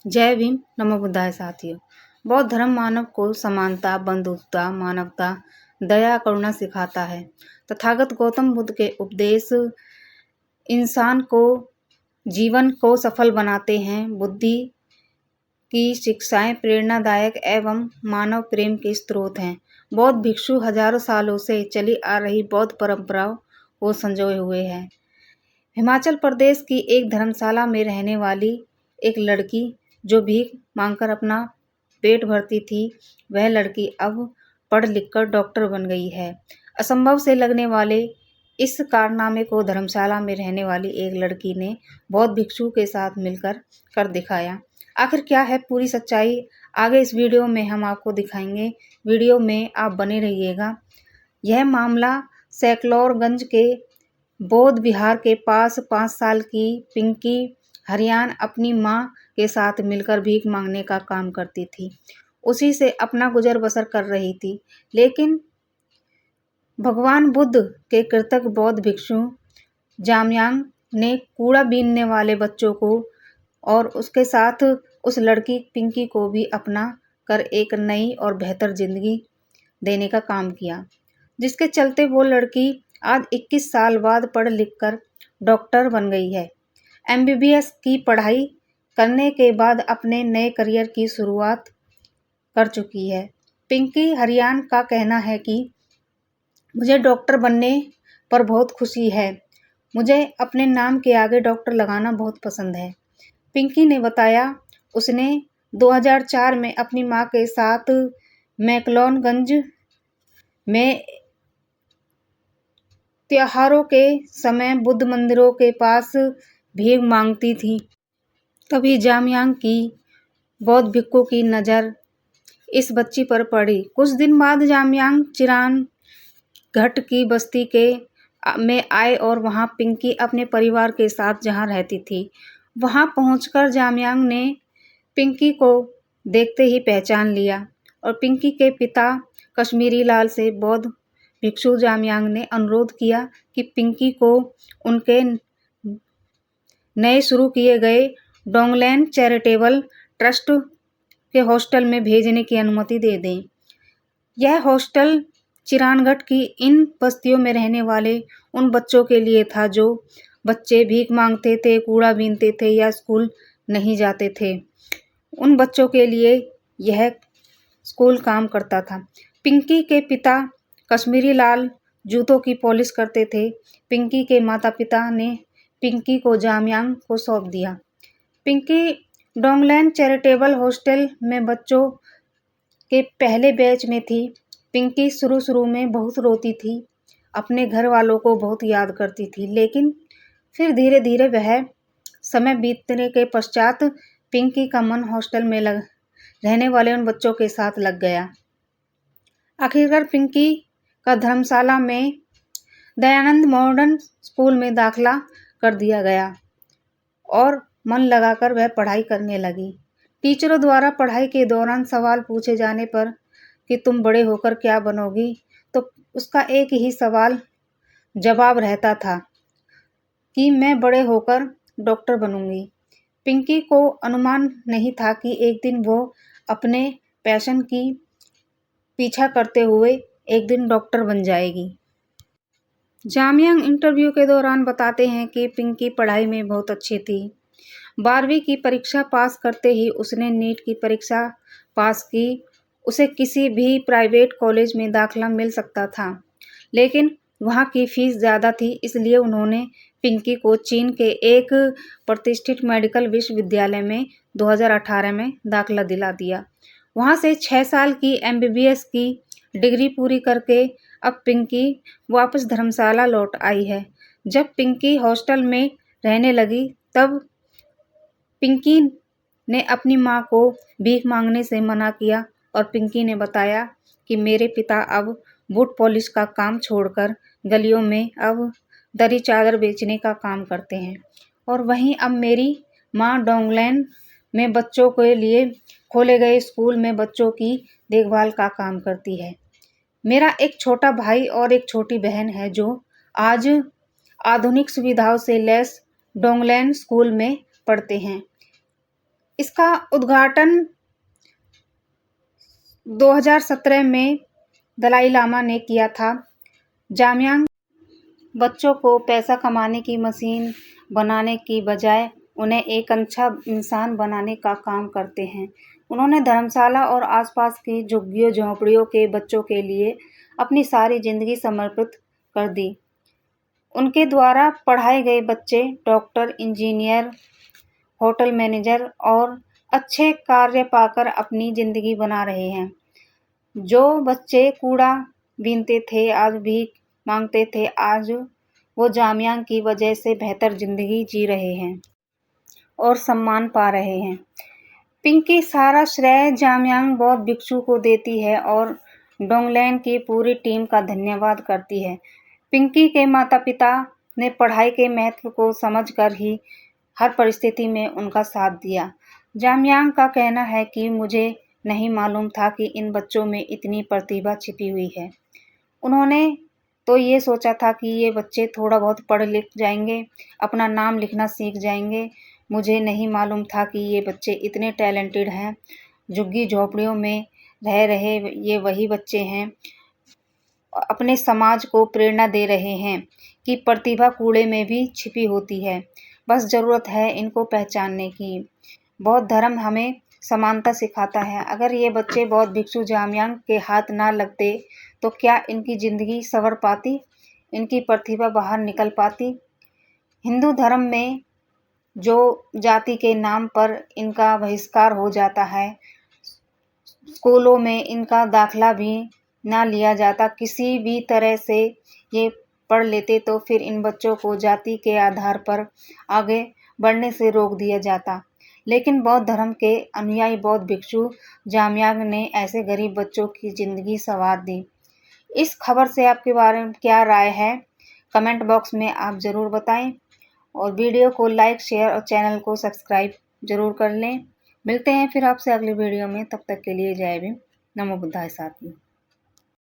जय भीम, नमो बुद्धाय साथियों। बौद्ध धर्म मानव को समानता, बंधुता, मानवता, दया, करुणा सिखाता है। तथागत गौतम बुद्ध के उपदेश इंसान को जीवन को सफल बनाते हैं। बुद्धि की शिक्षाएं प्रेरणादायक एवं मानव प्रेम के स्रोत हैं। बौद्ध भिक्षु हजारों सालों से चली आ रही बौद्ध परंपराओं को संजोए हुए हैं। हिमाचल प्रदेश की एक धर्मशाला में रहने वाली एक लड़की जो भीख मांगकर अपना पेट भरती थी, वह लड़की अब पढ़ लिखकर डॉक्टर बन गई है। असंभव से लगने वाले इस कारनामे को धर्मशाला में रहने वाली एक लड़की ने बौद्ध भिक्षु के साथ मिलकर कर दिखाया। आखिर क्या है पूरी सच्चाई, आगे इस वीडियो में हम आपको दिखाएंगे। वीडियो में आप बने रहिएगा। यह मामला सैकलौरगंज के बौद्ध विहार के पास 5 साल की पिंकी हरियान अपनी मां के साथ मिलकर भीख मांगने का काम करती थी। उसी से अपना गुजर बसर कर रही थी। लेकिन भगवान बुद्ध के कृतज्ञ बौद्ध भिक्षु जामयांग ने कूड़ा बीनने वाले बच्चों को और उसके साथ उस लड़की पिंकी को भी अपना कर एक नई और बेहतर जिंदगी देने का काम किया, जिसके चलते वो लड़की आज 21 साल बाद पढ़ लिख कर डॉक्टर बन गई है। MBBS की पढ़ाई करने के बाद अपने नए करियर की शुरुआत कर चुकी है। पिंकी हरियान का कहना है कि मुझे डॉक्टर बनने पर बहुत खुशी है। मुझे अपने नाम के आगे डॉक्टर लगाना बहुत पसंद है। पिंकी ने बताया उसने 2004 में अपनी मां के साथ मैकलोनगंज में त्योहारों के समय बुद्ध मंदिरों के पास भीख मांगती थी। तभी जामयांग की बौद्ध भिक्षु की नज़र इस बच्ची पर पड़ी। कुछ दिन बाद जामयांग चिरान घाट की बस्ती में आए और वहां पिंकी अपने परिवार के साथ जहां रहती थी, वहां पहुंचकर जामयांग ने पिंकी को देखते ही पहचान लिया और पिंकी के पिता कश्मीरी लाल से बौद्ध भिक्षु जामयांग ने अनुरोध किया कि पिंकी को उनके नए शुरू किए गए डोंगलैंड चैरिटेबल ट्रस्ट के हॉस्टल में भेजने की अनुमति दे दें। यह हॉस्टल चिरानगढ़ की इन बस्तियों में रहने वाले उन बच्चों के लिए था जो बच्चे भीख मांगते थे, कूड़ा बीनते थे या स्कूल नहीं जाते थे। उन बच्चों के लिए यह स्कूल काम करता था। पिंकी के पिता कश्मीरी लाल जूतों की पॉलिश करते थे। पिंकी के माता पिता ने पिंकी को जामयांग को सौंप दिया। पिंकी डोंगलैंड चैरिटेबल हॉस्टल में बच्चों के पहले बैच में थी। पिंकी शुरू में बहुत रोती थी, अपने घर वालों को बहुत याद करती थी, लेकिन फिर धीरे धीरे वह समय बीतने के पश्चात पिंकी का मन हॉस्टल में रहने वाले उन बच्चों के साथ लग गया। आखिरकार पिंकी का धर्मशाला में दयानंद मॉडर्न स्कूल में दाखिला कर दिया गया और मन लगाकर वह पढ़ाई करने लगी। टीचरों द्वारा पढ़ाई के दौरान सवाल पूछे जाने पर कि तुम बड़े होकर क्या बनोगी, तो उसका एक ही सवाल जवाब रहता था कि मैं बड़े होकर डॉक्टर बनूंगी। पिंकी को अनुमान नहीं था कि एक दिन वो अपने पैशन की पीछा करते हुए एक दिन डॉक्टर बन जाएगी। जामयांग इंटरव्यू के दौरान बताते हैं कि पिंकी पढ़ाई में बहुत अच्छी थी। 12वीं की परीक्षा पास करते ही उसने नीट की परीक्षा पास की। उसे किसी भी प्राइवेट कॉलेज में दाखिला मिल सकता था, लेकिन वहाँ की फीस ज़्यादा थी, इसलिए उन्होंने पिंकी को चीन के एक प्रतिष्ठित मेडिकल विश्वविद्यालय में 2018 में दाखिला दिला दिया। वहाँ से 6 साल की MBBS की डिग्री पूरी करके अब पिंकी वापस धर्मशाला लौट आई है। जब पिंकी हॉस्टल में रहने लगी तब पिंकी ने अपनी मां को भीख मांगने से मना किया और पिंकी ने बताया कि मेरे पिता अब बूट पॉलिश का काम छोड़कर गलियों में अब दरी चादर बेचने का काम करते हैं और वहीं अब मेरी मां डोंगलैंड में बच्चों के लिए खोले गए स्कूल में बच्चों की देखभाल का काम करती है। मेरा एक छोटा भाई और एक छोटी बहन है जो आज आधुनिक सुविधाओं से लैस डोंगलैंड स्कूल में पढ़ते हैं। इस इसका उद्घाटन 2017 में दलाई लामा ने किया था। जामयांग बच्चों को पैसा कमाने की मशीन बनाने की बजाय उन्हें एक अच्छा इंसान बनाने का काम करते हैं। उन्होंने धर्मशाला और आसपास की झुग्गियों झोंपड़ियों के बच्चों के लिए अपनी सारी जिंदगी समर्पित कर दी। उनके द्वारा पढ़ाए गए बच्चे डॉक्टर, इंजीनियर, होटल मैनेजर और अच्छे कार्य पाकर अपनी जिंदगी बना रहे हैं। जो बच्चे कूड़ा बीनते थे, आज भीख मांगते थे, आज वो जामयांग की वजह से बेहतर जिंदगी जी रहे हैं और सम्मान पा रहे हैं। पिंकी सारा श्रेय जामयांग बौद्ध भिक्षु को देती है और डोंगलैन की पूरी टीम का धन्यवाद करती है। पिंकी के माता पिता ने पढ़ाई के महत्व को समझकर ही हर परिस्थिति में उनका साथ दिया। जामयांग का कहना है कि मुझे नहीं मालूम था कि इन बच्चों में इतनी प्रतिभा छिपी हुई है। उन्होंने तो ये सोचा था कि ये बच्चे थोड़ा बहुत पढ़ लिख जाएंगे, अपना नाम लिखना सीख जाएंगे। मुझे नहीं मालूम था कि ये बच्चे इतने टैलेंटेड हैं। झुग्गी झोपड़ियों में रह रहे ये वही बच्चे हैं, अपने समाज को प्रेरणा दे रहे हैं कि प्रतिभा कूड़े में भी छिपी होती है, बस ज़रूरत है इनको पहचानने की। बौद्ध धर्म हमें समानता सिखाता है। अगर ये बच्चे बौद्ध भिक्षु जामयांग के हाथ ना लगते तो क्या इनकी ज़िंदगी संवर पाती, इनकी प्रतिभा बाहर निकल पाती। हिंदू धर्म में जो जाति के नाम पर इनका बहिष्कार हो जाता है, स्कूलों में इनका दाखिला भी ना लिया जाता, किसी भी तरह से ये पढ़ लेते तो फिर इन बच्चों को जाति के आधार पर आगे बढ़ने से रोक दिया जाता। लेकिन बौद्ध धर्म के अनुयायी बौद्ध भिक्षु जामयांग ने ऐसे गरीब बच्चों की ज़िंदगी संवार दी। इस खबर से आपके बारे में क्या राय है, कमेंट बॉक्स में आप ज़रूर बताएं और वीडियो को लाइक, शेयर और चैनल को सब्सक्राइब ज़रूर कर लें। मिलते हैं फिर आपसे अगली वीडियो में, तब तक के लिए जय भीम, नमो बुद्धाय साथियों।